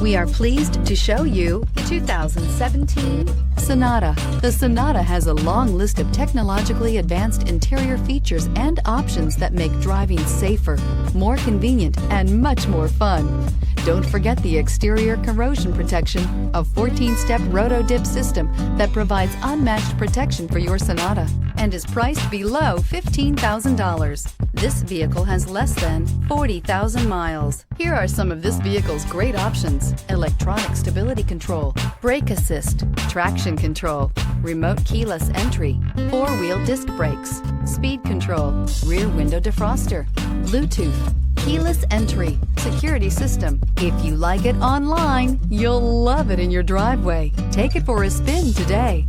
We are pleased to show you the 2017 Sonata. The Sonata has a long list of technologically advanced interior features and options that make driving safer, more convenient, and much more fun. Don't forget the exterior corrosion protection, a 14-step roto-dip system that provides unmatched protection for your Sonata and is priced below $15,000. This vehicle has less than 40,000 miles. Here are some of this vehicle's great options: electronic stability control, brake assist, traction control, remote keyless entry, four-wheel disc brakes, speed control, rear window defroster, Bluetooth, keyless entry, security system. If you like it online, you'll love it in your driveway. Take it for a spin today.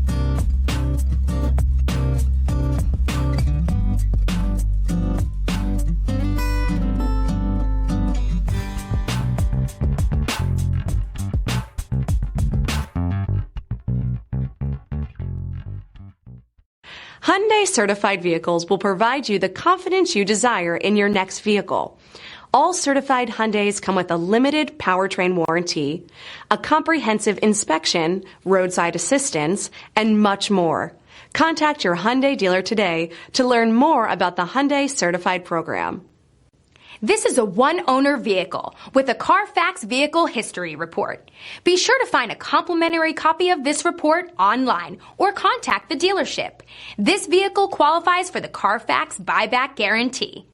Hyundai certified vehicles will provide you the confidence you desire in your next vehicle. All certified Hyundais come with a limited powertrain warranty, a comprehensive inspection, roadside assistance, and much more. Contact your Hyundai dealer today to learn more about the Hyundai certified program. This is a one-owner vehicle with a CARFAX Vehicle History Report. Be sure to find a complimentary copy of this report online or contact the dealership. This vehicle qualifies for the CARFAX Buyback Guarantee.